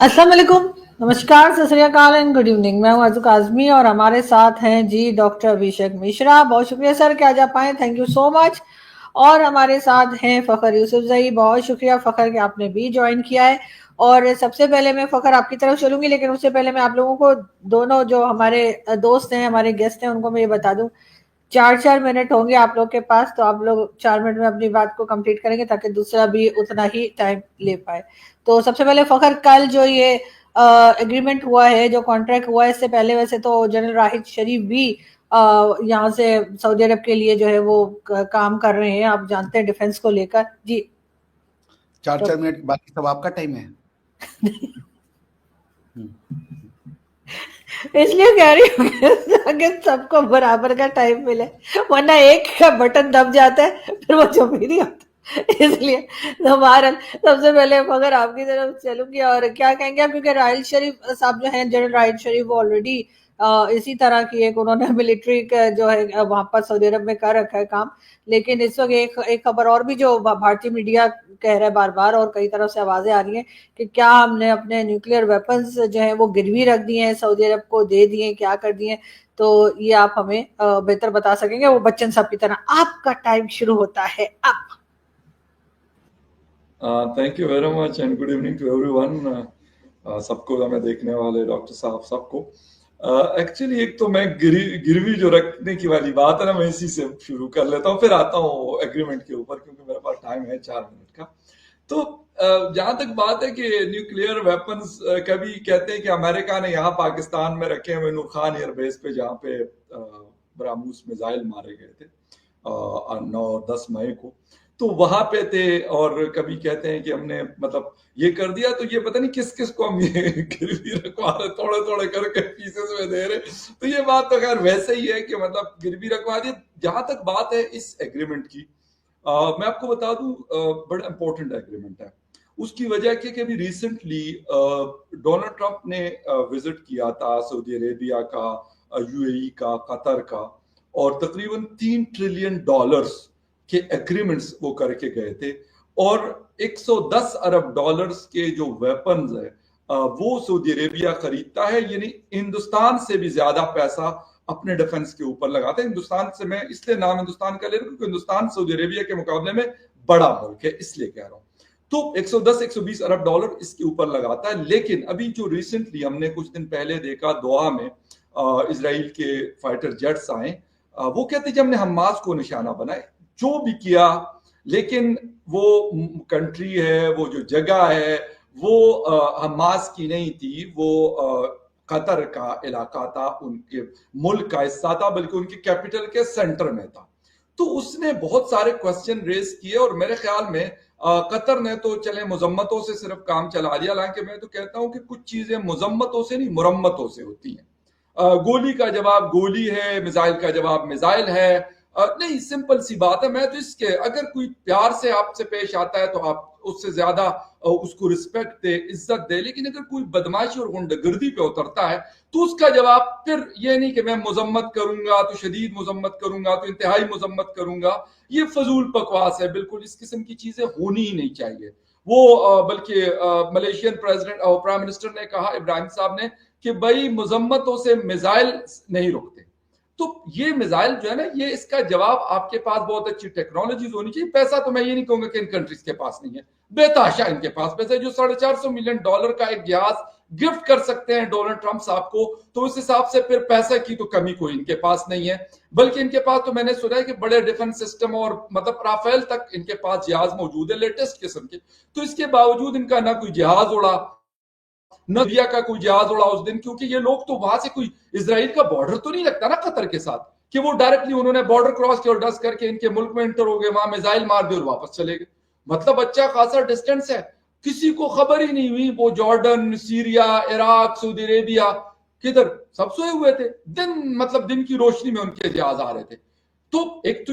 अस्सलाम वालेकुम, नमस्कार, सत श्री अकाल एंड गुड इवनिंग। मैं हूं अज़ुक आज़मी और हमारे साथ हैं जी डॉक्टर अभिषेक मिश्रा। बहुत शुक्रिया सर कि आज आप आए, थैंक यू सो मच। और हमारे साथ हैं फ़खर यूसुफजई। बहुत शुक्रिया फ़खर कि आपने भी ज्वाइन किया है। और सबसे पहले मैं फ़खर आपकी तरफ चलूंगी, लेकिन उससे पहले मैं आप लोगों को, दोनों जो हमारे दोस्त हैं, हमारे गेस्ट हैं, उनको मैं ये बता दूं, 4-4 मिनट होंगे आप लोग के पास, तो आप लोग 4 मिनट में अपनी बात को कंप्लीट करेंगे ताकि दूसरा भी उतना ही टाइम ले पाए। तो सबसे पहले फखर, कल जो ये एग्रीमेंट हुआ है, जो कॉन्ट्रैक्ट हुआ है, इससे पहले वैसे तो जनरल राहिद शरीफ भी यहाँ से सऊदी अरब के लिए जो है वो काम कर रहे हैं, आप जानते हैं, डिफेंस को लेकर जी। 4-4 मिनट बाकी सब आपका टाइम है। इसलिए कह रही हूँ कि अगर सबको बराबर का टाइम मिले, वरना एक का बटन दब जाता है फिर वो जब ही नहीं आता। इसलिए हमारा सबसे पहले अगर आपकी तरफ चलूंगी, और क्या कहेंगे आप, क्योंकि राहिल शरीफ साहब जो हैं, जनरल राहिल शरीफ, वो ऑलरेडी इसी तरह की एक उन्होंने मिलिट्री का जो है वहां पर सऊदी अरब में कर रखा है काम। लेकिन इस वक्त एक खबर और भी जो भारतीय मीडिया कह रहा है बार बार, और कई तरफ से आवाजें आ रही हैं कि क्या हमने अपने न्यूक्लियर वेपन्स जो है वो गिरवी रख दिए हैं, सऊदी अरब को दे दिए, क्या कर दिए। तो ये आप हमें बेहतर बता सकेंगे, वो बच्चन साहब की तरह। आपका टाइम शुरू होता है अब। Thank you very much and good evening to everyone. सबको, हमें देखने वाले डॉक्टर साहब सबको। एक्चुअली एक तो मैं गिरवी जो रखने की वाली बात है ना, मैं इसी से शुरू कर लेता हूँ, फिर आता हूँ एग्रीमेंट के ऊपर, क्योंकि मेरे पास टाइम है 4 मिनट का। तो जहां तक बात है कि न्यूक्लियर वेपन्स, कभी कहते हैं कि अमेरिका ने यहाँ पाकिस्तान में रखे हुए नूर खान एयरबेस पे, जहाँ पे ब्राह्मोस मिसाइल मारे गए थे 9-10 मई को, तो वहां पे थे। और कभी कहते हैं कि हमने मतलब ये कर दिया, तो ये पता नहीं किस किस को हम ये गिरवी रखवा रहे, थोड़े थोड़े करके पीसेस में दे रहे। तो ये बात तो खैर वैसे ही है कि मतलब गिरवी रखवा दी। जहां तक बात है इस एग्रीमेंट की, मैं आपको बता दूं, बड़ा इंपॉर्टेंट एग्रीमेंट है। उसकी वजह क्या कि अभी रिसेंटली डोनाल्ड ट्रंप ने विजिट किया था सऊदी अरेबिया का, यूएई का, कतर का, और तकरीबन $3 ट्रिलियन के एग्रीमेंट्स वो करके गए थे। और 110 अरब डॉलर्स के जो वेपन्स है वो सऊदी अरेबिया खरीदता है, यानी हिंदुस्तान से भी ज्यादा पैसा अपने डिफेंस के ऊपर लगाते हैं। हिंदुस्तान से मैं इसलिए नाम हिंदुस्तान का ले रहा हूं क्योंकि हिंदुस्तान सऊदी अरेबिया के मुकाबले में बड़ा मुल्क है, इसलिए कह रहा हूं। तो 110-120 अरब डॉलर इसके ऊपर लगाता है। लेकिन अभी जो रिसेंटली हमने कुछ दिन पहले देखा, दोहा में इसराइल के फाइटर जेट्स आए, वो कहते हैं कि हमने हमास को निशाना बनाए, जो भी किया, लेकिन वो कंट्री है, वो जो जगह है, वो हमास की नहीं थी, वो कतर का इलाका था, उनके मुल्क का हिस्सा था, बल्कि उनके कैपिटल के सेंटर में था। तो उसने बहुत सारे क्वेश्चन रेज किए, और मेरे ख्याल में कतर ने तो चले मजम्मतों से सिर्फ काम चला लिया। हालांकि मैं तो कहता हूं कि कुछ चीजें मजम्मतों से नहीं, मुरम्मतों से होती हैं। गोली का जवाब गोली है, मिसाइल का जवाब मिसाइल है। नहीं, सिंपल सी बात है। मैं तो इसके, अगर कोई प्यार से आपसे पेश आता है तो आप उससे ज्यादा उसको रिस्पेक्ट दे, इज्जत दे। लेकिन अगर कोई बदमाशी और गुंडागर्दी पे उतरता है तो उसका जवाब फिर ये नहीं कि मैं मुजम्मत करूंगा तो शदीद मुजम्मत करूंगा, तो इंतहाई मुजम्मत करूंगा। ये फजूल बकवास है, बिल्कुल इस किस्म की चीजें होनी ही नहीं चाहिए। वो बल्कि मलेशियन प्रेसिडेंट और प्राइम मिनिस्टर ने कहा, इब्राहिम साहब ने, कि भाई मुजम्मतों से मिसाइल नहीं रुकते। तो ये मिसाइल जो है ना, ये इसका जवाब आपके पास बहुत अच्छी टेक्नोलॉजीज होनी चाहिए। पैसा तो मैं ये नहीं कहूंगा कि इन कंट्रीज के पास नहीं है, बेताशा इनके पास पैसा है। जो $450 मिलियन का एक जहाज गिफ्ट कर सकते हैं डोनाल्ड ट्रंप साहब को, तो उस हिसाब से फिर पैसा की तो कमी कोई इनके पास नहीं है। बल्कि इनके पास तो मैंने सुना है कि बड़े डिफेंस सिस्टम और मतलब राफेल तक इनके पास जहाज मौजूद है, लेटेस्ट किस्म के। तो इसके बावजूद इनका ना कोई जहाज उड़ा, न लिबिया का कोई जहाज उड़ा उस दिन, क्योंकि ये लोग तो वहां से, कोई इसराइल का बॉर्डर तो नहीं लगता ना कतर के साथ, कि वो डायरेक्टली उन्होंने बॉर्डर क्रॉस किया और डस करके इनके मुल्क में एंटर हो गए, वहां मिसाइल मार दिए और वापस चले गए। मतलब अच्छा खासा डिस्टेंस है, किसी को खबर ही नहीं हुई। वो Jordan, Syria, Iraq, Saudi Arabia, किधर सब सोए हुए थे। मतलब दिन की रोशनी में उनके जहाज आ रहे थे। तो एक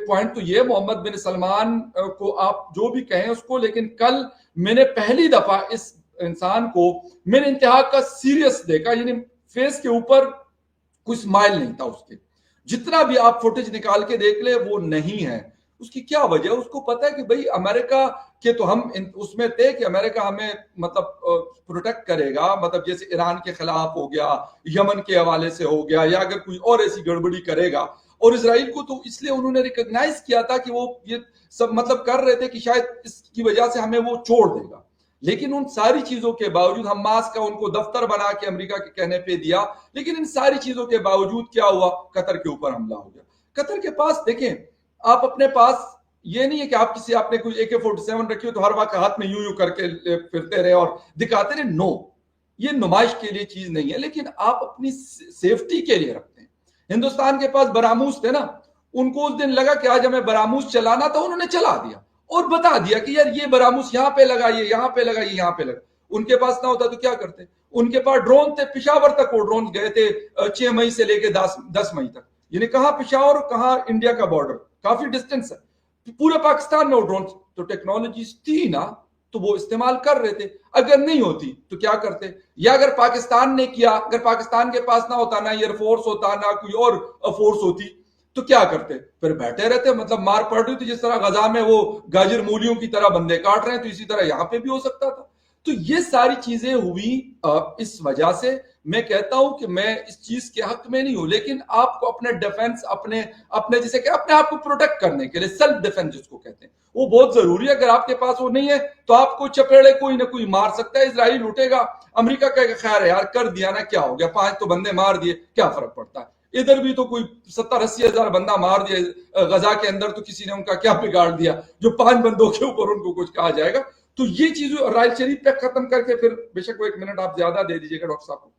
पॉइंट तो ये, मोहम्मद बिन सलमान को आप जो भी कहें उसको, लेकिन कल मैंने पहली दफा इस इंसान को मैंने इंतहा का सीरियस देखा, यानी फेस के ऊपर कोई स्माइल नहीं था उसके। जितना भी आप फुटेज निकाल के देख ले, वो नहीं है। उसकी क्या वजह? उसको पता है कि भाई अमेरिका के तो हम उसमें थे कि अमेरिका हमें मतलब प्रोटेक्ट करेगा, मतलब जैसे ईरान के खिलाफ हो गया, यमन के हवाले से हो गया, या अगर कोई और ऐसी गड़बड़ी करेगा। और इसराइल को तो इसलिए उन्होंने रिकॉग्नाइज किया था कि वो ये सब मतलब कर रहे थे कि शायद इसकी वजह से हमें वो छोड़ देगा। लेकिन उन सारी चीजों के बावजूद हमास का उनको दफ्तर बना के अमेरिका के कहने पे दिया, लेकिन इन सारी चीजों के बावजूद क्या हुआ? कतर के ऊपर हमला हो गया। कतर के पास देखें, आप अपने पास ये नहीं है कि आप किसी आपने कोई AK-47 रखी हो तो हर वक्त हाथ में यूं यूं करके फिरते रहे और दिखाते रहे। नो, ये नुमाइश के लिए चीज नहीं है, लेकिन आप अपनी सेफ्टी के लिए रखते हैं। हिंदुस्तान के पास बरामूस थे ना, उनको उस दिन लगा कि आज हमें बरामूस चलाना, तो उन्होंने चला दिया और बता दिया कि यार ये बरामूस यहां पे लगाइए, यहां पे लगाइए, यहां पे लगा। उनके पास ना होता तो क्या करते? उनके पास ड्रोन थे, पिशावर तक वो ड्रोन गए थे 6 मई से लेकर 10 मई तक। यानी कहां पिशावर, कहां इंडिया का बॉर्डर, काफी डिस्टेंस है। पूरे पाकिस्तान में वो ड्रोन, तो टेक्नोलॉजी थी ना, तो वो इस्तेमाल कर रहे थे। अगर नहीं होती तो क्या करते? या अगर पाकिस्तान ने किया, अगर पाकिस्तान के पास ना होता, ना एयरफोर्स होता, ना कोई और फोर्स होती, तो क्या करते? फिर बैठे रहते। मतलब मार पड़ रही थी, जिस तरह गजा में वो गाजर मूलियों की तरह बंदे काट रहे हैं, तो इसी तरह यहां पे भी हो सकता था। तो ये सारी चीजें हुई इस वजह से। मैं कहता हूं कि मैं इस चीज के हक में नहीं हूं, लेकिन आपको अपने डिफेंस, अपने अपने जैसे कि अपने आप को प्रोटेक्ट करने के लिए सेल्फ डिफेंस जिसको कहते हैं, वो बहुत जरूरी है। अगर आपके पास वो नहीं है तो आपको चपेड़े कोई ना कोई मार सकता है। इजराइल उठेगा, अमेरिका कहेगा खैर यार कर दिया ना, क्या हो गया, 5 तो बंदे मार दिए, क्या फर्क पड़ता है। इधर भी तो कोई 70-80 हजार बंदा मार दिया गजा के अंदर, तो किसी ने उनका क्या बिगाड़ दिया जो 5 बंदों के ऊपर उनको कुछ कहा जाएगा। तो ये चीज राइल शरीफ पे खत्म करके, फिर बेशक वो 1 मिनट आप ज्यादा दे दीजिएगा डॉक्टर साहब को।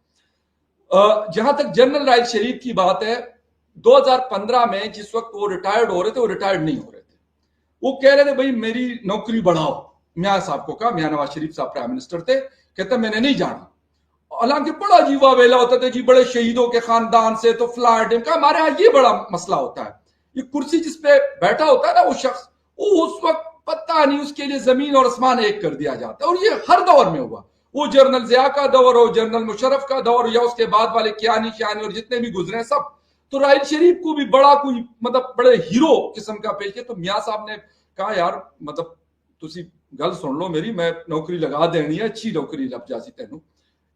जहां तक जनरल राइल शरीफ की बात है, 2015 में जिस वक्त वो रिटायर्ड हो रहे थे, वो रिटायर्ड नहीं हो रहे थे। वो कह रहे थे भाई मेरी नौकरी बढ़ाओ। मियाँ साहब को कहा, मियाँ नवाज शरीफ साहब प्राइम मिनिस्टर थे, कहते मैंने नहीं जाना। हालांकि बड़ा जीवा वेला होता था जी, बड़े शहीदों के खानदान से, तो फ्लाइट का हमारे यहाँ ये बड़ा मसला होता है। ये कुर्सी जिसपे बैठा होता है ना वो शख्स, वो उस वक्त पता नहीं उसके लिए जमीन और आसमान एक कर दिया जाता है। और ये हर दौर में हुआ, वो जनरल जिया का दौर हो, जनरल मुशर्रफ का दौर, या उसके बाद वाले कियानी शियानी और जितने भी गुजरे सब। तो राहिल शरीफ को भी बड़ा कोई मतलब बड़े हीरो किस्म का पेश किया। तो मियाँ साहब ने कहा यार मतलब तुसी गल सुन लो मेरी, मैं नौकरी लगा देनी है, अच्छी नौकरी लग जासी तेनू।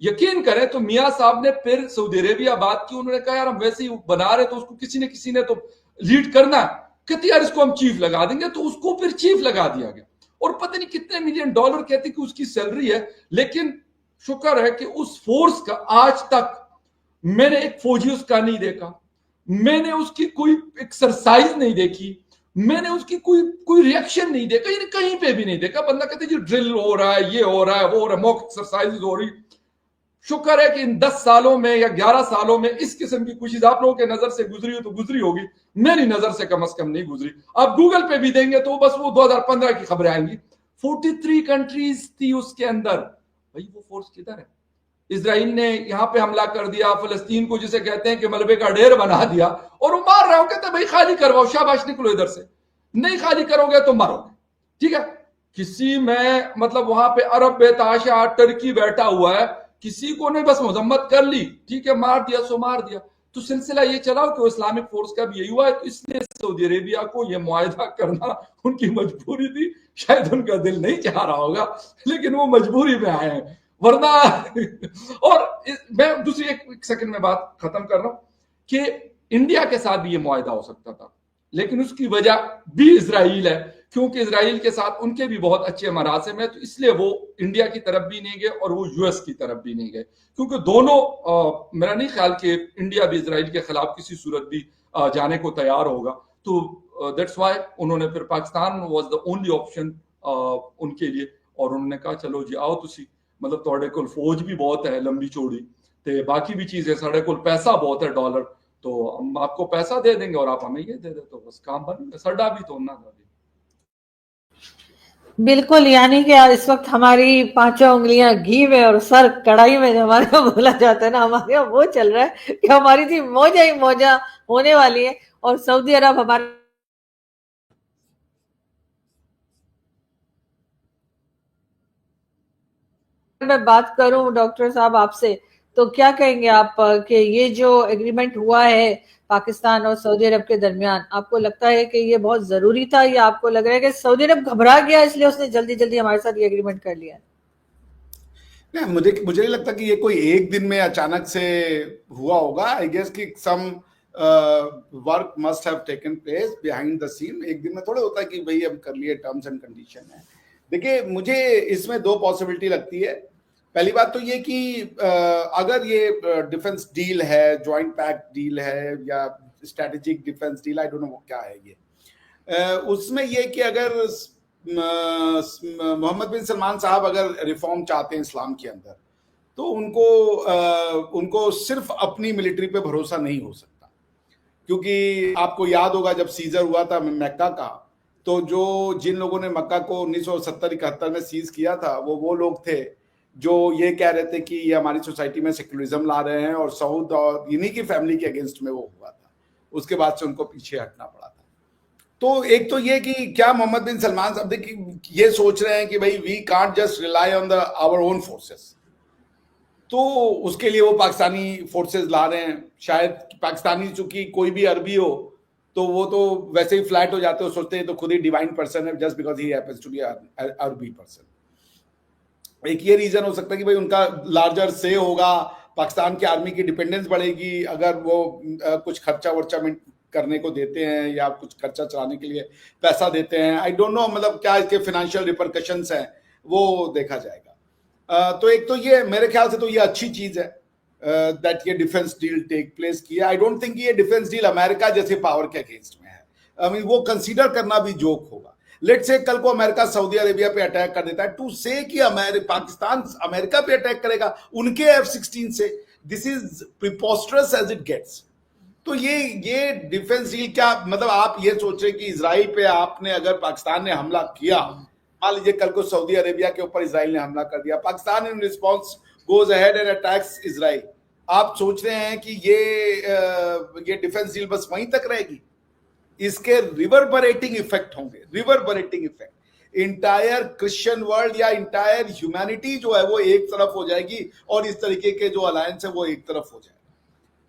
यकीन करें तो मियाँ साहब ने फिर सऊदी अरेबिया बात की। उन्होंने कहा यार हम वैसे ही बना रहे, तो उसको किसी ने तो लीड करना है। कहती यार इसको हम चीफ लगा देंगे, तो उसको फिर चीफ लगा दिया गया। और पता नहीं कितने मिलियन डॉलर कहती कि उसकी सैलरी है। लेकिन शुक्र है कि उस फोर्स का आज तक मैंने एक फौजी उसका नहीं देखा, मैंने उसकी कोई एक्सरसाइज नहीं देखी, मैंने उसकी कोई रिएक्शन नहीं देखा, यानी कहीं पे भी नहीं देखा। बंदा कहते जी ड्रिल हो रहा है, ये हो रहा है, वो हो रहा है, मॉक एक्सरसाइज हो रही। शुक्र है कि इन 10 सालों में या 11 सालों में इस किस्म की कोशिश आप लोगों के नजर से गुजरी हो तो गुजरी होगी, मेरी नजर से कम नहीं गुजरी। आप गूगल पे भी देंगे तो बस वो 2015 की खबरें आएंगी। 43 कंट्रीज थी उसके अंदर। भाई वो फोर्स किधर है? इसराइल ने यहां पे हमला कर दिया, फलस्तीन को जिसे कहते हैं कि मलबे का ढेर बना दिया, और वो मार रहा हो। कहते भाई खाली करवाओ, शाबाश निकलो इधर से, नहीं खाली करोगे तो मरोगे। ठीक है, किसी में मतलब वहां पे अरब बेताशा टर्की बैठा हुआ है, किसी को नहीं बस मजम्मत कर ली, ठीक है, मार दिया सो मार दिया। तो सिलसिला ये चला कि इस्लामिक फोर्स का भी यही हुआ है। तो इसलिए सऊदी अरेबिया को यह मुआहदा करना उनकी मजबूरी थी। शायद उनका दिल नहीं चाह रहा होगा, लेकिन वो मजबूरी में आए हैं, वरना और मैं दूसरी एक सेकंड में बात खत्म कर रहा हूं कि इंडिया के साथ भी ये मुआहदा हो सकता था, लेकिन उसकी वजह भी इसराइल है, क्योंकि इसराइल के साथ उनके भी बहुत अच्छे मरासिम है। तो इसलिए वो इंडिया की तरफ भी नहीं गए और वो यूएस की तरफ भी नहीं गए, क्योंकि दोनों मेरा नहीं ख्याल कि इंडिया भी इसराइल के खिलाफ किसी सूरत भी जाने को तैयार होगा। तो दैट्स वाई उन्होंने फिर Pakistan was the only option उनके लिए। और उन्होंने कहा चलो जी आओ तुसी, मतलब तुहाडे कोल फौज भी बहुत है लंबी चौड़ी, ते बाकी भी चीजें, साढ़े कोल पैसा बहुत है डॉलर, तो हम आपको पैसा दे देंगे और आप हमें ये दे दे, तो बस काम बन गया। सड़ा भी तो ना बिल्कुल, यानी कि इस वक्त हमारी 5 उंगलियां घी में और सर कढ़ाई में, हमारे यहाँ बोला जाता है ना, हमारे यहाँ वो चल रहा है कि हमारी थी मौजा ही मौजा होने वाली है। और सऊदी अरब हमारे मैं बात करूं डॉक्टर साहब आपसे, तो क्या कहेंगे आप कि ये जो एग्रीमेंट हुआ है पाकिस्तान और सऊदी अरब के दरमियान, आपको लगता है कि ये बहुत जरूरी था, या आपको लग रहा है कि सऊदी अरब घबरा गया इसलिए उसने जल्दी जल्दी हमारे साथ ये एग्रीमेंट कर लिया? नहीं, मुझे नहीं लगता कि ये कोई एक दिन में अचानक से हुआ होगा। आई गेस कि some work must have taken place behind the scene. एक दिन में थोड़ा होता है कि भाई हम कर लिए, टर्म्स एंड कंडीशन है। देखिए, मुझे इसमें दो पॉसिबिलिटी लगती है। पहली बात तो ये कि अगर ये डिफेंस डील है, ज्वाइंट पैक्ट डील है या strategic defence deal, I don't know क्या है ये, उसमें ये कि अगर मोहम्मद बिन सलमान साहब अगर रिफॉर्म चाहते हैं इस्लाम के अंदर, तो उनको सिर्फ अपनी मिलिट्री पे भरोसा नहीं हो सकता। क्योंकि आपको याद होगा जब सीजर हुआ था मक्का का, तो जिन लोगों ने मक्का को 1970-71 में सीज किया था, वो लोग थे जो ये कह रहे थे कि ये हमारी सोसाइटी में सेक्युलरिज्म ला रहे हैं, और सऊद और इन्हीं की फैमिली के अगेंस्ट में वो हुआ था। उसके बाद से उनको पीछे हटना पड़ा था। तो एक तो ये कि क्या मोहम्मद बिन सलमान साहब ये सोच रहे हैं कि भाई we can't just rely on our own forces, तो उसके लिए वो पाकिस्तानी फोर्सेस ला रहे हैं। शायद पाकिस्तानी, चूंकि कोई भी अरबी हो तो वो तो वैसे ही फ्लैट हो जाते हो, सोचते हैं तो खुद ही डिवाइन पर्सन है just because he happens to be अरबी पर्सन। एक ये रीजन हो सकता है कि भाई उनका लार्जर से होगा, पाकिस्तान की आर्मी की डिपेंडेंस बढ़ेगी अगर वो कुछ खर्चा वर्चा करने को देते हैं या कुछ खर्चा चलाने के लिए पैसा देते हैं। आई डोंट नो, मतलब क्या इसके फाइनेंशियल रिपरकशंस हैं, वो देखा जाएगा। तो एक तो ये मेरे ख्याल से तो ये अच्छी चीज है दैट ये डिफेंस डील टेक प्लेस की है। आई डोंट थिंक ये डिफेंस डील अमेरिका जैसे पावर के अगेंस्ट में है। आई मीन वो कंसीडर करना भी जोक होगा। लेट्स से कल को अमेरिका सऊदी अरेबिया पे अटैक कर देता है, टू से कि पाकिस्तान अमेरिका पे अटैक करेगा उनके F-16 से, this is preposterous as it gets. तो ये डिफेंस डील क्या, मतलब आप ये सोच रहे कि इजराइल पे आपने, अगर पाकिस्तान ने हमला किया, मान लीजिए कल को सऊदी अरेबिया के ऊपर इजराइल ने हमला कर दिया, Pakistan in response goes ahead and attacks Israel, आप सोच रहे हैं कि ये डिफेंस डील बस वहीं तक रहेगी? इसके रिवर्बरेटिंग इफेक्ट होंगे, रिवर्बरेटिंग इफेक्ट। इंटायर क्रिश्चियन वर्ल्ड या इंटायर ह्यूमैनिटी जो है वो एक तरफ हो जाएगी, और इस तरीके के जो अलायंस है वो एक तरफ हो जाएगा।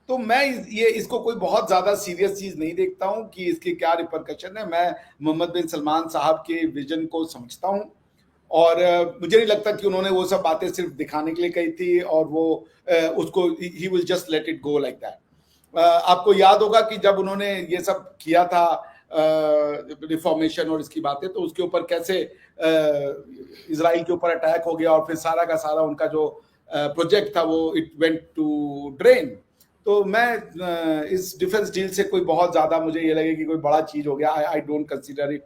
तो मैं इसको कोई बहुत ज्यादा सीरियस चीज नहीं देखता हूं कि इसके क्या रिपरकशन है। मैं मोहम्मद बिन सलमान साहब के विजन को समझता हूं, और मुझे नहीं लगता कि उन्होंने वो सब बातें सिर्फ दिखाने के लिए कही थी, और वो उसको he will just let it go like that. आपको याद होगा कि जब उन्होंने ये सब किया था रिफॉर्मेशन और इसकी बातें, तो उसके ऊपर कैसे इजराइल के ऊपर अटैक हो गया, और फिर सारा का सारा उनका जो प्रोजेक्ट था वो इट वेंट टू ड्रेन। तो मैं इस डिफेंस डील से कोई बहुत ज्यादा मुझे ये लगे कि कोई बड़ा चीज हो गया। I don't consider it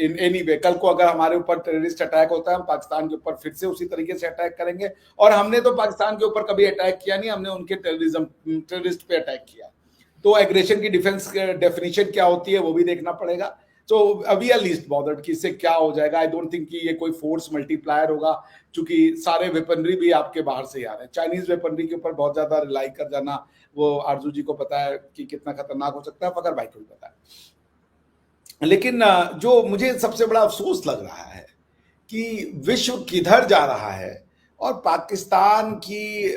in any way. कल को अगर हमारे ऊपर टेररिस्ट अटैक होता है, हम पाकिस्तान के ऊपर फिर से उसी तरीके से अटैक करेंगे, और हमने तो पाकिस्तान के ऊपर कभी अटैक किया नहीं, हमने उनके टेररिस्ट पे अटैक किया। तो एग्रेशन की डिफेंस डेफिनेशन क्या होती है वो भी देखना पड़ेगा। तो अभी लीस्ट बॉदर्ड कि इससे क्या हो जाएगा। आई डोंट थिंक कि ये कोई फोर्स मल्टीप्लायर होगा, क्योंकि सारे वेपनरी भी आपके बाहर से ही आ रहे हैं। चाइनीज वेपनरी के ऊपर बहुत ज्यादा रिलाई कर जाना, वो आरजू जी को पता है कि कितना खतरनाक हो सकता है, फकर भाई को भी पता है। लेकिन जो मुझे सबसे बड़ा अफसोस लग रहा है कि विश्व किधर जा रहा है, और पाकिस्तान की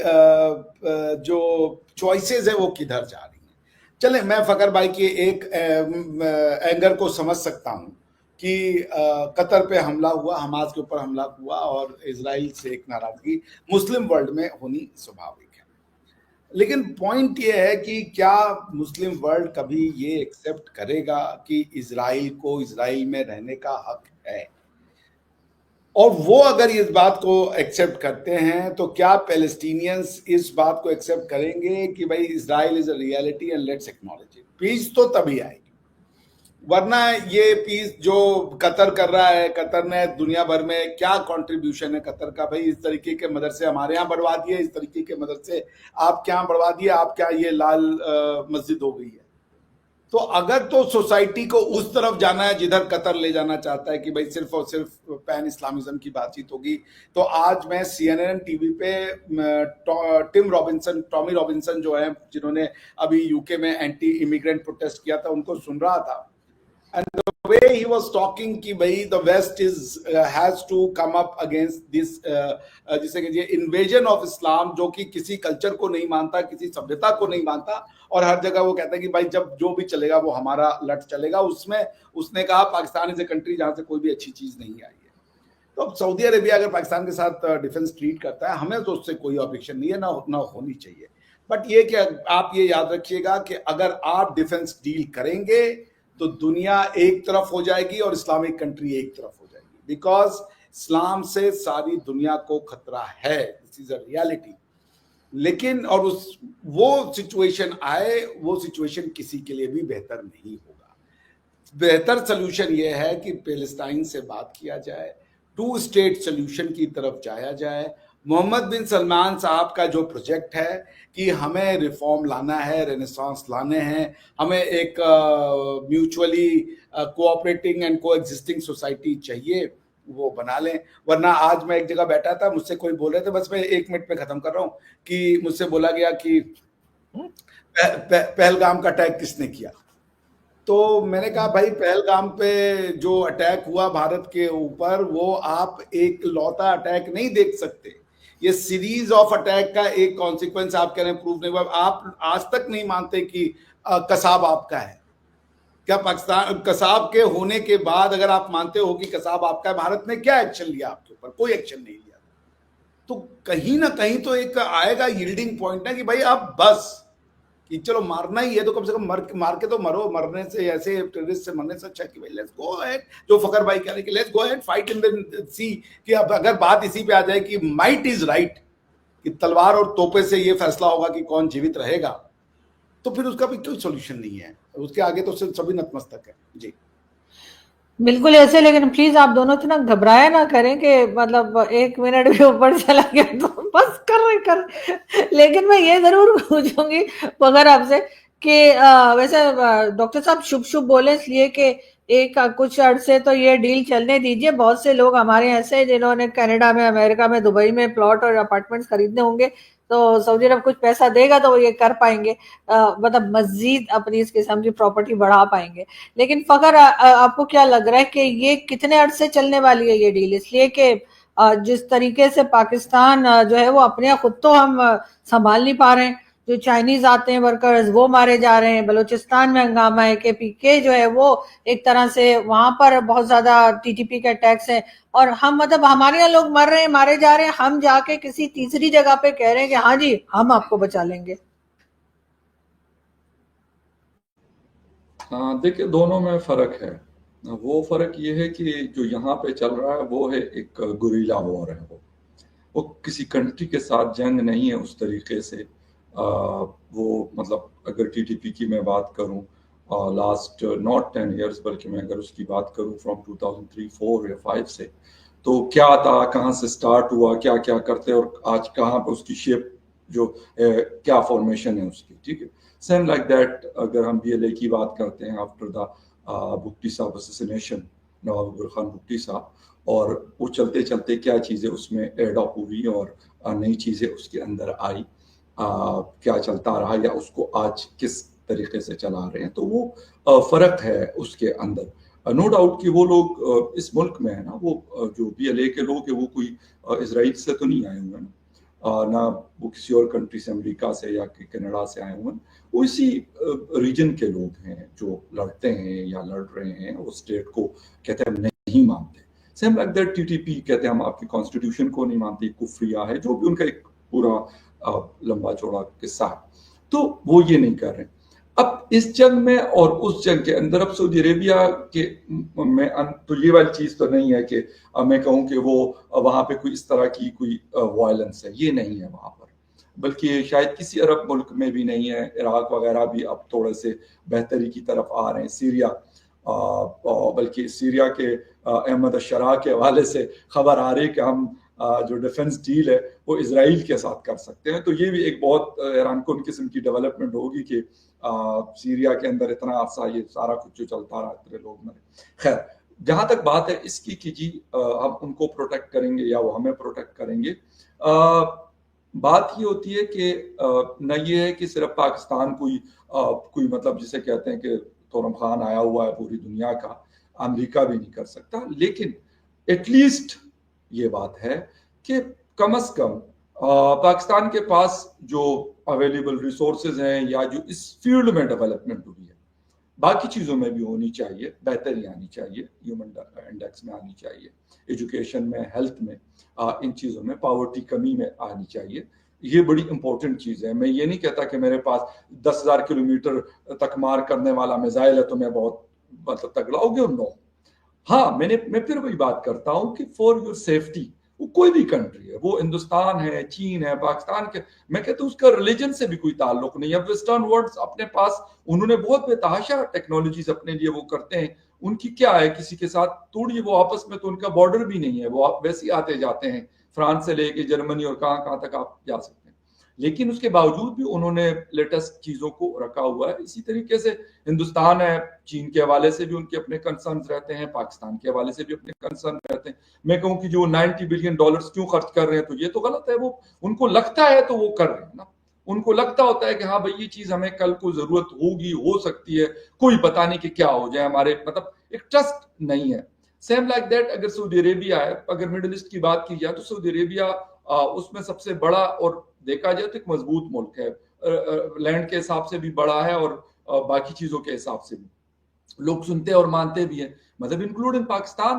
जो चॉइसेस है वो किधर जा रही है। चले, मैं फकर भाई के एक एंगर को समझ सकता हूं कि कतर पे हमला हुआ, हमास के ऊपर हमला हुआ, और इजराइल से एक नाराजगी मुस्लिम वर्ल्ड में होनी स्वाभाविक है। लेकिन पॉइंट ये है कि क्या मुस्लिम वर्ल्ड कभी ये एक्सेप्ट करेगा कि इजराइल को इजराइल में रहने का हक है? और वो अगर इस बात को एक्सेप्ट करते हैं, तो क्या पैलेस्टीनियंस इस बात को एक्सेप्ट करेंगे कि भाई Israel is a reality and let's acknowledge it? Peace तो तभी आएगी, वरना ये पीस जो कतर कर रहा है, कतर ने दुनिया भर में क्या कंट्रीब्यूशन है कतर का? भाई इस तरीके के मदरसे हमारे यहाँ बढ़वा दिए, इस तरीके के मदरसे आप क्या बढ़वा दिए, आप क्या ये लाल मस्जिद हो गई है। तो अगर तो सोसाइटी को उस तरफ जाना है जिधर कतर ले जाना चाहता है कि भाई सिर्फ और सिर्फ पैन इस्लामिज्म की बातचीत होगी, तो आज मैं CNN टीवी पे टॉमी रॉबिन्सन जो है, जिन्होंने अभी यूके में एंटी इमिग्रेंट प्रोटेस्ट किया था, उनको सुन रहा था। And way he was talking कि भाई the West has to come up against this जिसे कहिए invasion of Islam, जो कि किसी कल्चर को नहीं मानता, किसी सभ्यता को नहीं मानता, और हर जगह वो कहता है कि भाई जब जो भी चलेगा वो हमारा लट चलेगा। उसमें उसने कहा पाकिस्तान इज ए कंट्री जहां से कोई भी अच्छी चीज नहीं आई है। तो अब सऊदी अरेबिया अगर पाकिस्तान के साथ डिफेंस ट्रीट करता है, हमें तो उससे कोई ऑब्जेक्शन नहीं है, ना होनी चाहिए। बट ये कि आप ये याद रखिएगा कि अगर आप डिफेंस डील करेंगे तो दुनिया एक तरफ हो जाएगी और इस्लामिक कंट्री एक तरफ हो जाएगी, बिकॉज इस्लाम से सारी दुनिया को खतरा है, दिस इज अ रियलिटी। लेकिन और वो सिचुएशन आए, वो सिचुएशन किसी के लिए भी बेहतर नहीं होगा। बेहतर सोल्यूशन ये है कि पैलेस्टाइन से बात किया जाए, 2 स्टेट सोल्यूशन की तरफ जाया जाए। मोहम्मद बिन सलमान साहब का जो प्रोजेक्ट है कि हमें रिफॉर्म लाना है, रेनेसांस लाने हैं, हमें एक म्यूचुअली कोऑपरेटिंग एंड कोएग्जिस्टिंग सोसाइटी चाहिए, वो बना लें। वरना आज मैं एक जगह बैठा था, मुझसे कोई बोल रहे थे, बस मैं 1 मिनट में खत्म कर रहा हूँ, कि मुझसे बोला गया कि पहलगाम का अटैक किसने किया। तो मैंने कहा भाई पहलगाम पे जो अटैक हुआ भारत के ऊपर, वो आप एक लौता अटैक नहीं देख सकते, ये सीरीज ऑफ अटैक का एक कॉन्सिक्वेंस आप कह रहे हैं प्रूव नहीं हुआ। आप आज तक नहीं मानते कि कसाब आपका है क्या? पाकिस्तान कसाब के होने के बाद अगर आप मानते हो कि कसाब आपका है, भारत ने क्या एक्शन लिया आपके ऊपर? कोई एक्शन नहीं लिया। तो कहीं ना कहीं तो एक आएगा यील्डिंग पॉइंट ना कि भाई आप बस कि चलो मारना ही है तो कम से कम मार के तो मरो। मरने से, ऐसे टेररिस्ट से मरने से अच्छा कि भाई लेट्स गो अहेड, जो फकर भाई कह रहे हैं कि let's go ahead fight in the sea. कि अब अगर बात इसी पे आ जाए कि माइट इज राइट, कि तलवार और तोपे से ये फैसला होगा कि कौन जीवित रहेगा, तो फिर उसका भी कोई सोल्यूशन नहीं है, उसके आगे तो सभी नतमस्तक है। जी बिल्कुल ऐसे, लेकिन प्लीज आप दोनों इतना घबराया ना करें कि मतलब 1 मिनट भी ऊपर चला गया तो बस कर। लेकिन मैं ये जरूर पूछूंगी मगर आपसे कि वैसे डॉक्टर साहब शुभ बोले इसलिए कि एक कुछ अरसे तो ये डील चलने दीजिए। बहुत से लोग हमारे ऐसे जिन्होंने कनाडा में, अमेरिका में, दुबई में प्लॉट और अपार्टमेंट्स खरीदने होंगे, तो सऊदी अरब कुछ पैसा देगा तो वो ये कर पाएंगे, मतलब मजीद अपनी इस किस्म की प्रॉपर्टी बढ़ा पाएंगे। लेकिन फकर आपको क्या लग रहा है कि ये कितने अरसे चलने वाली है ये डील? इसलिए कि जिस तरीके से पाकिस्तान जो है वो अपने खुद तो हम संभाल नहीं पा रहे हैं, जो चाइनीज आते हैं वर्कर्स वो मारे जा रहे हैं, बलूचिस्तान में हंगामा है, KPK जो है वो एक तरह से वहां पर बहुत ज्यादा TTP के अटैक्स है, और हम मतलब हमारे यहाँ लोग मर रहे हैं, मारे जा रहे हैं, हम जाके किसी तीसरी जगह पे कह रहे हैं कि हाँ जी हम आपको बचा लेंगे। हाँ, देखिए दोनों में फर्क है। वो फर्क ये है कि जो यहाँ पे चल रहा है वो है एक गुरिल्ला वॉर है। वो किसी कंट्री के साथ जंग नहीं है उस तरीके से। वो मतलब अगर TTP की मैं बात करूं, लास्ट नॉट 10 इयर्स, बल्कि मैं अगर उसकी बात करूं फ्रॉम 2003, 4 या 5 से, तो क्या था, कहाँ से स्टार्ट हुआ, क्या क्या करते, और आज कहाँ पे उसकी शेप जो क्या फॉर्मेशन है उसकी, ठीक है। सेम लाइक दैट अगर हम BLA की बात करते हैं आफ्टर द भुट्टी साहब असैसिनेशन, नवाब अकबर खान भुट्टी साहब, और वो चलते चलते क्या चीज़ें उसमें एड अप हुई और नई चीज़ें उसके अंदर आई, क्या चलता रहा या उसको आज किस तरीके से चला रहे हैं, तो वो फ़र्क है उसके अंदर। नो डाउट कि वो लोग इस मुल्क में है ना, वो जो BLA के लोग हैं वो कोई इसराइल से तो नहीं आए हुए हैं ना वो किसी और कंट्री से, अमेरिका से या कनाडा से आए हुए हैं। वो इसी रीजन के लोग हैं जो लड़ते हैं या लड़ रहे हैं, वो स्टेट को कहते हैं नहीं मानते। सेम लाइक दैट TTP कहते हैं हम आपकी कॉन्स्टिट्यूशन को नहीं मानते, कुफ्रिया है, जो भी उनका एक पूरा लंबा चौड़ा किस्सा है, तो वो ये नहीं कर रहे। अब इस जंग में और उस जंग के अंदर अब सऊदी अरेबिया के में तो ये वाली चीज तो नहीं है कि मैं कहूँ कि वो वहां पे कोई इस तरह की कोई वायलेंस है, ये नहीं है वहां पर, बल्कि शायद किसी अरब मुल्क में भी नहीं है। इराक वगैरह भी अब थोड़े से बेहतरी की तरफ आ रहे हैं, सीरिया, बल्कि सीरिया के अहमद अशरा के हवाले से खबर आ रही है कि हम जो डिफेंस डील है वो इजराइल के साथ कर सकते हैं। तो ये भी एक बहुत हैरान कुन किस्म की डेवलपमेंट होगी कि सीरिया के अंदर इतना अरसा ये सारा कुछ जो चलता रहा, इतने लोग मरे। खैर, जहां तक बात है इसकी कि जी हम उनको प्रोटेक्ट करेंगे या वो हमें प्रोटेक्ट करेंगे, बात ये होती है कि न ये है कि सिर्फ पाकिस्तान कोई मतलब जिसे कहते हैं कि तोरम खान आया हुआ है पूरी दुनिया का, अमेरिका भी नहीं कर सकता। लेकिन एटलीस्ट ये बात है कि कम से कम पाकिस्तान के पास जो अवेलेबल रिसोर्सेज हैं या जो इस फील्ड में डेवलपमेंट हुई है, बाकी चीजों में भी होनी चाहिए, बेहतरी आनी चाहिए, ह्यूमन इंडेक्स में आनी चाहिए, एजुकेशन में, हेल्थ में, इन चीजों में, पॉवर्टी कमी में आनी चाहिए। ये बड़ी इंपॉर्टेंट चीज है। मैं ये नहीं कहता कि मेरे पास 10,000 किलोमीटर तक मार करने वाला मिसाइल है तो मैं बहुत मतलब तगड़ा हो गया। नो, हाँ, मैं फिर वही बात करता हूं कि फॉर योर सेफ्टी, वो कोई भी कंट्री है, वो हिंदुस्तान है, चीन है, पाकिस्तान के, मैं कहता हूँ उसका रिलीजन से भी कोई ताल्लुक नहीं है। वेस्टर्न वर्ल्ड अपने पास, उन्होंने बहुत बेतहाशा टेक्नोलॉजीज अपने लिए वो करते हैं। उनकी क्या है, किसी के साथ तोड़िए, वो आपस में तो उनका बॉर्डर भी नहीं है, वो वैसे ही आते जाते हैं, फ्रांस से लेके जर्मनी और कहाँ कहाँ तक आप जा सकते हैं। लेकिन उसके बावजूद भी उन्होंने लेटेस्ट चीजों को रखा हुआ है। इसी तरीके से हिंदुस्तान है, चीन के हवाले से भी उनके अपने कंसर्न रहते हैं, पाकिस्तान के हवाले से भी अपने कंसर्न रहते हैं। मैं कहूं कि जो $90 बिलियन क्यों खर्च कर रहे हैं, तो ये तो गलत है। वो उनको लगता है तो वो कर रहे हैं ना, उनको लगता होता है कि हाँ भाई ये चीज हमें कल को जरूरत होगी, हो सकती है, कोई पता नहीं कि क्या हो जाए, हमारे मतलब एक ट्रस्ट नहीं है। सेम लाइक दैट अगर सऊदी अरेबिया है, अगर मिडिल ईस्ट की बात की जाए तो सऊदी अरेबिया उसमें सबसे बड़ा, और देखा जाए तो एक मजबूत मुल्क है, लैंड के हिसाब से भी बड़ा है और बाकी चीजों के हिसाब से भी लोग सुनते और मानते भी हैं, मतलब इंक्लूडिंग पाकिस्तान,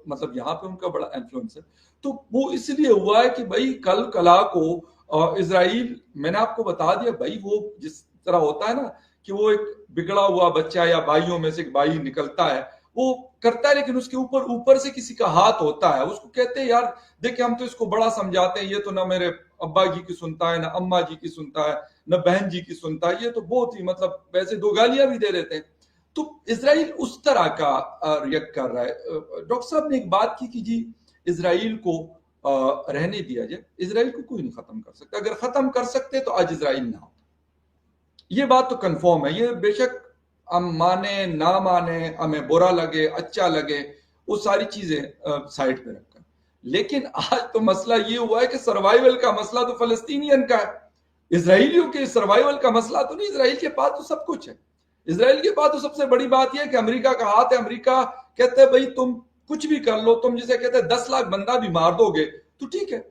मतलब यहाँ पे उनका बड़ा इन्फ्लुएंस है। तो वो इसलिए हुआ है कि भाई कल कला को इजराइल, मैंने आपको बता दिया भाई, वो जिस तरह होता है ना कि वो एक बिगड़ा हुआ बच्चा या भाइयों में से एक भाई निकलता है, वो करता है, लेकिन उसके ऊपर से किसी का हाथ होता है। उसको कहते हैं यार देखिए हम तो इसको बड़ा समझाते हैं, ये तो ना मेरे अब्बा जी की सुनता है, ना अम्मा जी की सुनता है, ना बहन जी की सुनता है, ये तो बहुत ही मतलब वैसे 2 गालियां भी दे देते हैं। तो इसराइल उस तरह का रिएक्ट कर रहा है। डॉक्टर साहब ने एक बात की कि जी इसराइल को रहने दिया जाए। इसराइल को कोई नहीं खत्म कर सकता, अगर खत्म कर सकते तो आज इसराइल ना होता। ये बात तो कंफर्म है। ये बेशक हम माने ना माने, हमें बुरा लगे अच्छा लगे, वो सारी चीजें साइड पे रखकर, लेकिन आज तो मसला ये हुआ है कि सर्वाइवल का मसला तो फलस्तीनियन का है, इसराइलियों के सर्वाइवल का मसला तो नहीं। इसराइल के पास तो सब कुछ है। इसराइल के पास तो सबसे बड़ी बात यह है कि अमेरिका का हाथ है। अमेरिका कहते हैं भाई तुम कुछ भी कर लो, तुम जिसे कहते हैं 10 लाख बंदा भी मार दोगे तो ठीक है।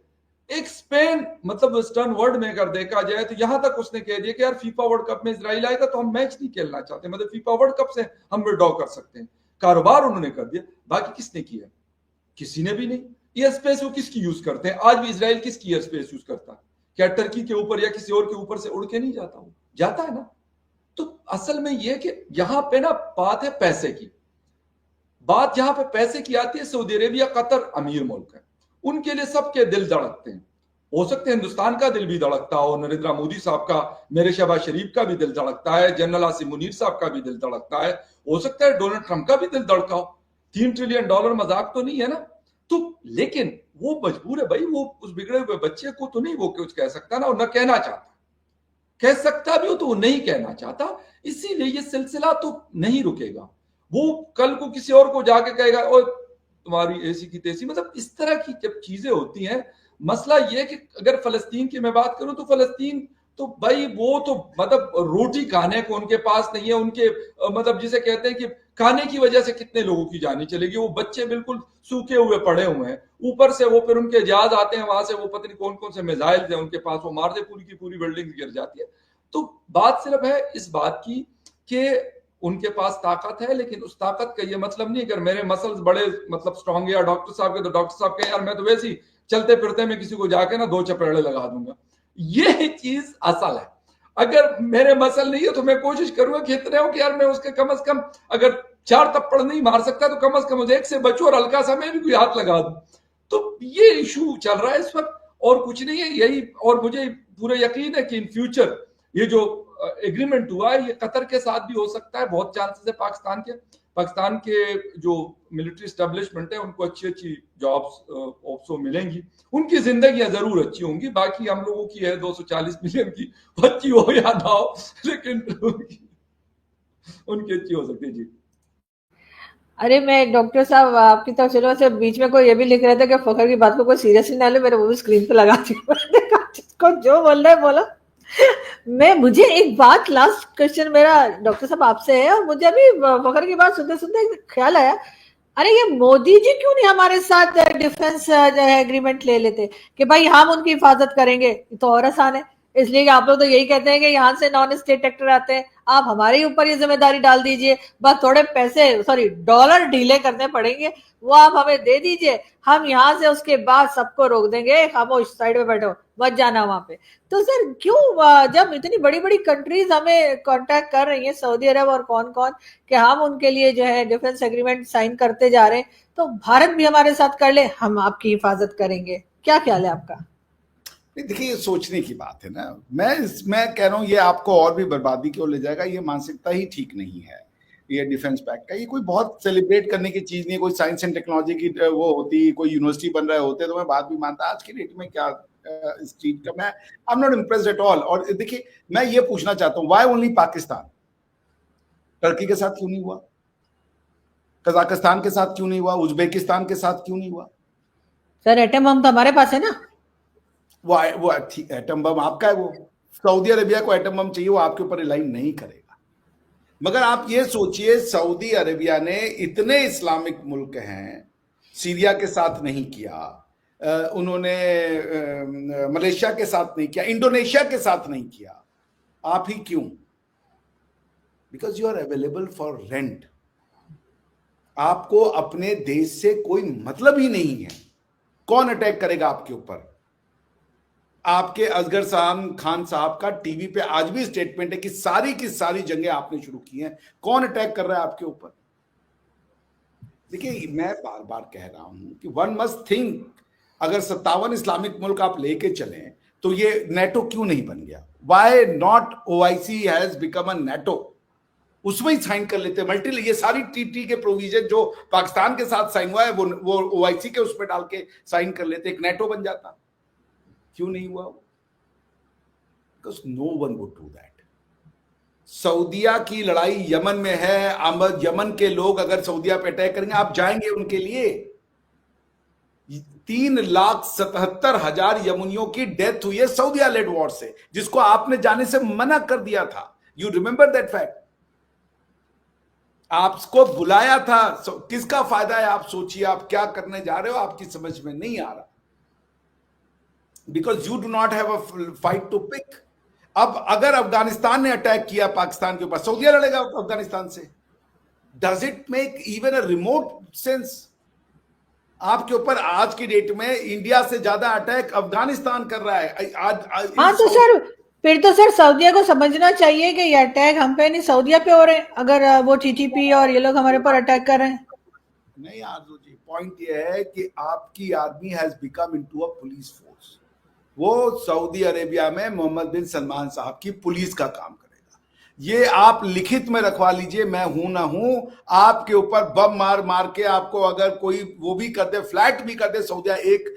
एक स्पेन, मतलब वेस्टर्न वर्ल्ड में अगर देखा जाए तो यहां तक उसने कह दिया कि यार फीफा वर्ल्ड कप में इसराइल आएगा तो हम मैच नहीं खेलना चाहते, मतलब फीफा वर्ल्ड कप से हम विड्रॉ कर सकते हैं। कारोबार उन्होंने कर दिया। बाकी किसने किया? किसी ने भी नहीं। एयर स्पेस वो किसकी यूज करते हैं? आज भी इसराइल किसकी एयर स्पेस यूज करता है? क्या टर्की के ऊपर या किसी और के ऊपर से उड़ के नहीं जाता? वो जाता है ना। तो असल में यह कि यहां पे ना बात है पैसे की। बात जहां पे पैसे की आती है, सऊदी अरेबिया, कतर अमीर मुल्क है, उनके लिए सबके दिल धड़कते हैं। हो सकते हैं हिंदुस्तान का दिल भी धड़कता हो, नरेंद्र मोदी साहब का, मेरे शहबाज शरीफ का भी दिल धड़कता है, जनरल आसिम मुनीर साहब का भी दिल धड़कता है, हो सकता है डोनाल्ड ट्रंप का भी दिल धड़का हो। $3 ट्रिलियन मजाक तो नहीं है ना। तो लेकिन वो मजबूर है भाई, वो उस बिगड़े हुए बच्चे को तो नहीं वो कुछ कह सकता ना, और न कहना चाहता। कह सकता भी हो तो वो नहीं कहना चाहता, इसीलिए ये सिलसिला तो नहीं रुकेगा। वो कल को किसी और को जाके कहेगा और तुम्हारी ऐसी की तैसी, मतलब इस तरह की जब चीजें होती हैं। मसला ये कि अगर फलस्तीन की मैं बात करूं तो फलस्तीन तो भाई वो तो मतलब रोटी खाने को उनके पास नहीं है। उनके मतलब जिसे कहते हैं कि खाने की वजह से कितने लोगों की जानी चलेगी। वो बच्चे बिल्कुल सूखे हुए पड़े हुए हैं, ऊपर से वो फिर उनके जहाज आते हैं वहां से, वो पता नहीं कौन कौन से मिसाइल है उनके पास, वो मार दे पूरी की पूरी बिल्डिंग गिर जाती है। तो बात सिर्फ है इस बात की कि उनके पास ताकत है, लेकिन उस ताकत का ये मतलब नहीं अगर मेरे मसल्स बड़े मतलब स्ट्रांग है या डॉक्टर साहब के, तो डॉक्टर साहब के यार मैं तो वैसे ही चलते फिरते में किसी को जाके ना 2 चपेड़े लगा दूंगा। ये चीज असल है। अगर मेरे मसल नहीं है तो मैं कोशिश करूंगा कि इतने हो कि यार मैं उसके कम से कम अगर 4 थप्पड़ नहीं मार सकता तो कम से कम मुझे 1 से बचो और हल्का सा मैं भी कोई हाथ लगा दूं। तो ये इशू चल रहा है इस वक्त, और कुछ नहीं है यही। और मुझे पूरा यकीन है कि इन फ्यूचर ये जो एग्रीमेंट हुआ है ये कतर के साथ भी हो सकता है। बहुत चांसेस है पाकिस्तान के जो मिलिट्री स्टैब्लिशमेंट है उनको अच्छी अच्छी जॉब्स ऑप्शो मिलेंगी, उनकी जिंदगियां जरूर अच्छी होंगी। बाकी हम लोगों की है 240 मिलियन की, अच्छी हो या ना हो, लेकिन उनकी अच्छी हो सकती है। जी अरे मैं डॉक्टर साहब आपकी तरफ चलो से बीच में कोई ये भी लिख रहे थे कि फखर की बात को कोई सीरियसली ना ले, मेरे वो भी स्क्रीन पे लगा दिया। जिसको जो बोल रहा है बोलो। मुझे एक बात, लास्ट क्वेश्चन मेरा डॉक्टर साहब आपसे है, और मुझे अभी फखर की बात सुनते सुनते ख्याल आया, अरे ये मोदी जी क्यों नहीं हमारे साथ डिफेंस एग्रीमेंट ले लेते कि भाई हम उनकी हिफाजत करेंगे, तो और आसान है। इसलिए कि आप लोग तो यही कहते हैं कि यहाँ से नॉन स्टेट एक्टर आते हैं, आप हमारे ऊपर ये जिम्मेदारी डाल दीजिए, बस थोड़े पैसे सॉरी डॉलर ढीले करने पड़ेंगे, वो आप हमें दे दीजिए, हम यहाँ से उसके बाद सबको रोक देंगे, खामोश साइड में बैठो, मत जाना वहां पे। तो सर क्यों जब इतनी बड़ी बड़ी कंट्रीज हमें कांटेक्ट कर रही हैं, सऊदी अरब और कौन कौन, कि हम उनके लिए जो है डिफेंस एग्रीमेंट साइन करते जा रहे हैं, तो भारत भी हमारे साथ कर ले, हम आपकी हिफाजत करेंगे, क्या ख्याल है आपका? देखिए ये सोचने की बात है ना, मैं कह रहा हूँ ये आपको और भी बर्बादी की ओर ले जाएगा। ये मानसिकता ही ठीक नहीं है। ये डिफेंस पैक्ट का ये कोई बहुत सेलिब्रेट करने की चीज नहीं है। कोई साइंस एंड टेक्नोलॉजी की वो होती, कोई यूनिवर्सिटी बन रहे होते तो मैं बात भी मानता। आज की डेट में क्या इस चीज का मैं I am not impressed at all. और देखिए मैं ये पूछना चाहता हूँ, व्हाई ओनली पाकिस्तान? टर्की के साथ क्यों नहीं हुआ? कजाकिस्तान के साथ क्यों नहीं हुआ? उज्बेकिस्तान के साथ क्यों नहीं हुआ? सर एटम बम तो हमारे पास है ना। वो एटम बम आपका है। वो सऊदी अरेबिया को एटम बम चाहिए, वो आपके ऊपर रिलाई नहीं करेगा। मगर आप ये सोचिए, सऊदी अरेबिया ने इतने इस्लामिक मुल्क हैं, सीरिया के साथ नहीं किया, उन्होंने मलेशिया के साथ नहीं किया, इंडोनेशिया के साथ नहीं किया। आप ही क्यों? Because you are available for rent. आपको अपने देश से कोई मतलब ही नहीं है। कौन अटैक करेगा आपके ऊपर? आपके असगर खान साहब का टीवी पे आज भी स्टेटमेंट है कि सारी की सारी जंगें आपने शुरू की हैं। कौन अटैक कर रहा है आपके ऊपर? देखिए मैं बार बार कह रहा हूं कि वन मस्ट थिंक, अगर 57 इस्लामिक मुल्क आप लेके चलें तो ये नेटो क्यों नहीं बन गया? Why not OIC has become a NATO? उसमें ही साइन कर लेते मल्टी। ये सारी टीटी के प्रोविजन जो पाकिस्तान के साथ साइन हुआ है वो ओआईसी के उसमें डाल के साइन कर लेते, एक नेटो बन जाता। क्यों नहीं हुआ? Because no one would do that. सऊदिया की लड़ाई यमन में है। यमन के लोग अगर सऊदिया पे अटैक करेंगे, आप जाएंगे उनके लिए? 3,77,000 यमनियों की डेथ हुई है सऊदिया लेड वॉर से, जिसको आपने जाने से मना कर दिया था। You remember that fact? आपको बुलाया था। किसका फायदा है? आप सोचिए आप क्या करने जा रहे हो, आपकी समझ में नहीं आ रहा। Because you do not have a fight to pick. अब अगर अफगानिस्तान ने अटैक किया पाकिस्तान के ऊपर, सऊदिया लड़ेगा अफगानिस्तान से? Does it make even a remote sense? आपके ऊपर आज की डेट में इंडिया से ज्यादा अटैक अफगानिस्तान कर रहा है आज। हाँ तो सर फिर तो सर सऊदिया को समझना चाहिए कि ये अटैक हम पे नहीं सऊदिया पे हो रहे हैं, अगर वो टीटीपी और ये लोग हमारे ऊपर अटैक कर रहे हैं। नहीं आरजू जी, पॉइंट ये है कि आपकी army has become into a police force. वो सऊदी अरेबिया में मोहम्मद बिन सलमान साहब की पुलिस का काम करेगा। ये आप लिखित में रखवा लीजिए, मैं हूं ना हूं, आपके ऊपर बम मार मार के आपको अगर कोई वो भी कर दे, फ्लैट भी कर दे सऊदिया, एक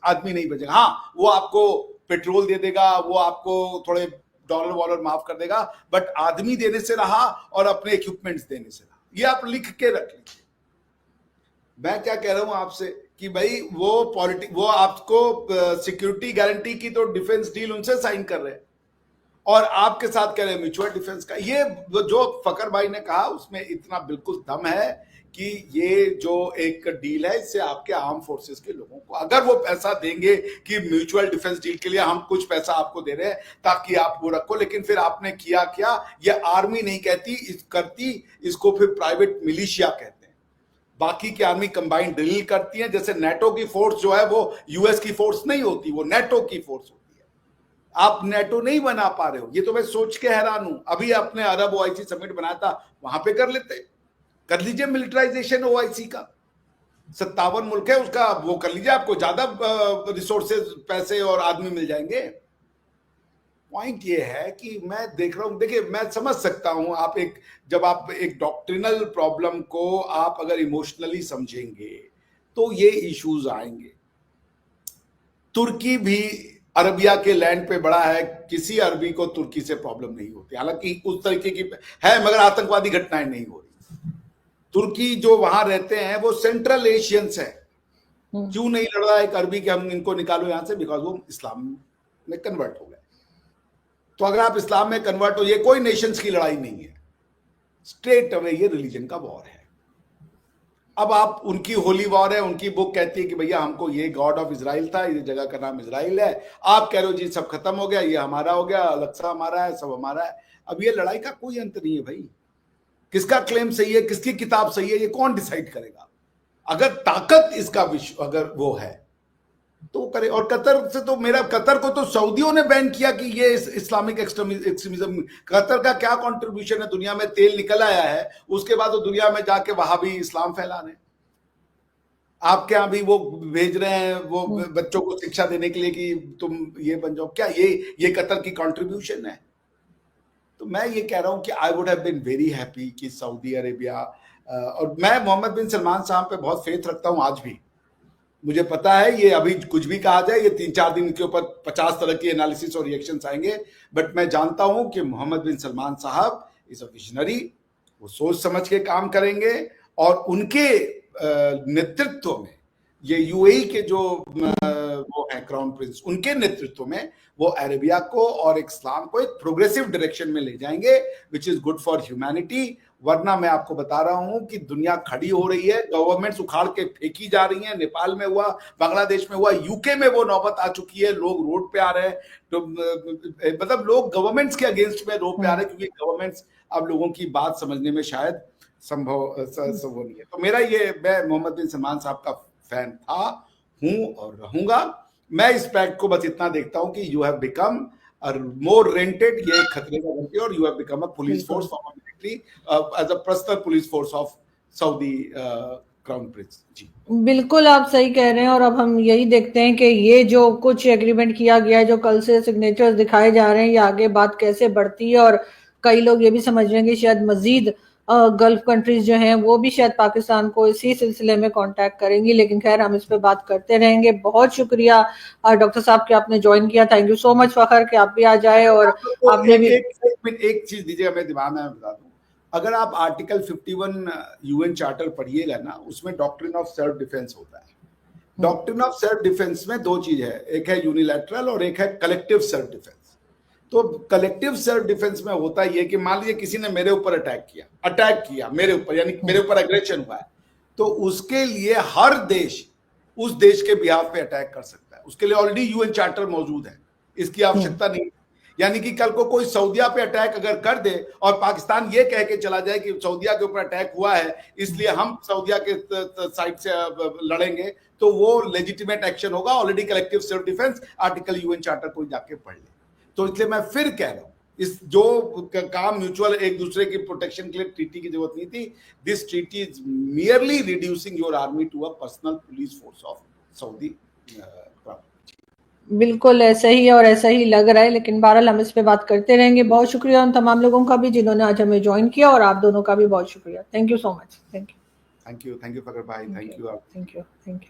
आदमी नहीं बचेगा। हाँ, वो आपको पेट्रोल दे देगा, वो आपको थोड़े डॉलर वॉलर माफ कर देगा, बट आदमी देने से रहा और अपने इक्विपमेंट्स देने से रहा। ये आप लिख के रख लीजिए। मैं क्या कह रहा हूं आपसे कि भाई वो आपको सिक्योरिटी गारंटी की तो डिफेंस डील उनसे साइन कर रहे हैं, और आपके साथ कह रहे हैं म्यूचुअल डिफेंस का। ये जो फकर भाई ने कहा उसमें इतना बिल्कुल दम है कि ये जो एक डील है, इससे आपके आर्म फोर्सेस के लोगों को अगर वो पैसा देंगे कि म्यूचुअल डिफेंस डील के लिए हम कुछ पैसा आपको दे रहे हैं ताकि आप वो रखो, लेकिन फिर आपने किया क्या? ये आर्मी नहीं करती, इसको फिर प्राइवेट मिलिशिया कहते हैं। बाकी की आर्मी कंबाइंड ड्रिल करती है। जैसे नेटो की फोर्स जो है वो यूएस की फोर्स नहीं होती, वो नेटो की फोर्स होती है। आप नेटो नहीं बना पा रहे हो, ये तो मैं सोच के हैरान हूं। अभी आपने अरब ओआईसी समिट बनाया था, वहां पे कर लीजिए मिलिटराइजेशन ओआईसी का। 57 मुल्क है उसका, वो कर लीजिए, आपको ज्यादा रिसोर्सेज, पैसे और आदमी मिल जाएंगे। पॉइंट ये है कि मैं देख रहा हूं, देखिए मैं समझ सकता हूं, जब आप एक डॉक्ट्रिनल प्रॉब्लम को आप अगर इमोशनली समझेंगे तो ये इश्यूज आएंगे। तुर्की भी अरबिया के लैंड पे बड़ा है, किसी अरबी को तुर्की से प्रॉब्लम नहीं होती, हालांकि उस तरीके की है, मगर आतंकवादी घटनाएं नहीं हो रही। तुर्की जो वहां रहते हैं वो सेंट्रल एशियंस है। क्यों नहीं लड़ रहा है एक अरबी कि हम इनको निकालो यहां से? बिकॉज वो इस्लाम में कन्वर्ट हो गए। तो अगर आप इस्लाम में कन्वर्ट हो, ये कोई नेशंस की लड़ाई नहीं है, स्ट्रेट अवे ये रिलीजन का वॉर है। अब आप उनकी होली वॉर है, उनकी बुक कहती है कि भैया हमको ये गॉड ऑफ इजराइल था, ये जगह का नाम इजराइल है, आप कह रहे हो जी सब खत्म हो गया, ये हमारा हो गया, अलेक्सा हमारा है, सब हमारा है। अब ये लड़ाई का कोई अंत नहीं है भाई, किसका क्लेम सही है, किसकी किताब सही है, ये कौन डिसाइड करेगा? अगर ताकत इसका विश्व अगर वो है तो करे। और कतर से तो कतर को तो सऊदियों ने बैन किया कि ये इस्लामिक एक्सट्रीमिज्म। कतर का क्या कंट्रीब्यूशन है दुनिया में? तेल निकल आया है, उसके बाद वो दुनिया में जाके वहां भी इस्लाम फैला रहे हैं। आपके यहाँ भी वो भेज रहे हैं वो बच्चों को शिक्षा देने के लिए कि तुम ये बन जाओ, क्या ये कतर की कंट्रीब्यूशन है? तो मैं ये कह रहा हूं कि I would have been very happy कि सऊदी अरेबिया, और मैं मोहम्मद बिन सलमान साहब पे बहुत फेथ रखता हूं आज भी। मुझे पता है ये अभी कुछ भी कहा जाए, ये 3-4 दिन के ऊपर 50 तरह की एनालिसिस और रिएक्शंस आएंगे, बट मैं जानता हूं कि मोहम्मद बिन सलमान साहब इज अ विजनरी, वो सोच समझ के काम करेंगे, और उनके नेतृत्व में ये यूएई के जो वो है क्राउन प्रिंस, उनके नेतृत्व में वो अरेबिया को और इस्लाम को एक प्रोग्रेसिव डायरेक्शन में ले जाएंगे, which is good for humanity. वरना मैं आपको बता रहा हूं कि दुनिया खड़ी हो रही है, गवर्नमेंट्स उखाड़ के फेंकी जा रही हैं। नेपाल में हुआ, बांग्लादेश में हुआ, यूके में वो नौबत आ चुकी है, लोग रोड पे आ रहे हैं। तो मतलब लोग गवर्नमेंट्स के अगेंस्ट में रोड पे आ रहे हैं, क्योंकि गवर्नमेंट्स अब लोगों की बात समझने में शायद संभव नहीं है। तो मेरा मैं मोहम्मद बिन सलमान साहब का फैन था, हूं और रहूंगा। मैं इस फैक्ट को बस इतना देखता हूं कि you have become more rented, ये खतरे का घंटे, और you have become a police force for military as a personal police force of Saudi crown prince. जी बिल्कुल आप सही कह रहे हैं। और अब हम यही देखते हैं कि ये जो कुछ एग्रीमेंट किया गया है, जो कल से सिग्नेचर्स दिखाए जा रहे हैं, ये आगे बात कैसे बढ़ती है। और कई लोग ये भी समझ रहे हैं कि शायद मजीद गल्फ कंट्रीज जो हैं वो भी शायद पाकिस्तान को इसी सिलसिले में कांटेक्ट करेंगी। लेकिन खैर हम इस पे बात करते रहेंगे। बहुत शुक्रिया डॉक्टर साहब कि आपने ज्वाइन किया। थैंक यू सो मच फखर कि आप भी आ जाए। और आपने भी एक चीज दीजिएगा, मैं दिमाग में बता दूं, अगर आप आर्टिकल 51 यूएन चार्टर पढ़िएगा ना, उसमें डॉक्ट्रिन ऑफ सेल्फ डिफेंस होता है। डॉक्ट्रिन ऑफ सेल्फ डिफेंस में दो चीज है, एक है यूनिलैटरल और एक है कलेक्टिव सेल्फ डिफेंस। तो कलेक्टिव सेल्फ डिफेंस में होता है ये कि मान लीजिए किसी ने मेरे ऊपर अटैक किया मेरे ऊपर, यानी मेरे ऊपर एग्रेशन हुआ है, तो उसके लिए हर देश उस देश के बिहाफ पे अटैक कर सकता है। उसके लिए ऑलरेडी यूएन चार्टर मौजूद है, इसकी आवश्यकता नहीं। यानी कि कल को कोई सऊदिया पे अटैक अगर कर दे और पाकिस्तान ये कह के चला जाए कि सऊदिया के ऊपर अटैक हुआ है इसलिए हम सऊदिया के साइड से लड़ेंगे, तो वो लेजिटिमेट एक्शन होगा। Already collective self defence article UN charter को जाके पढ़ ले। तो इसलिए मैं फिर कह रहा हूं, इस जो काम म्यूचुअल एक दूसरे की प्रोटेक्शन के लिए ट्रीटी की जरूरत नहीं थी। This treaty is merely reducing your army to a personal police force of Saudi. बिल्कुल ऐसा ही है और ऐसा ही लग रहा है। लेकिन बहरहाल हम इस पे बात करते रहेंगे। बहुत शुक्रिया उन तमाम लोगों का भी जिन्होंने आज हमें ज्वाइन किया, और आप दोनों का भी बहुत शुक्रिया। Thank you so much. Thank you Fakhar भाई, थैंक यू। Thank you.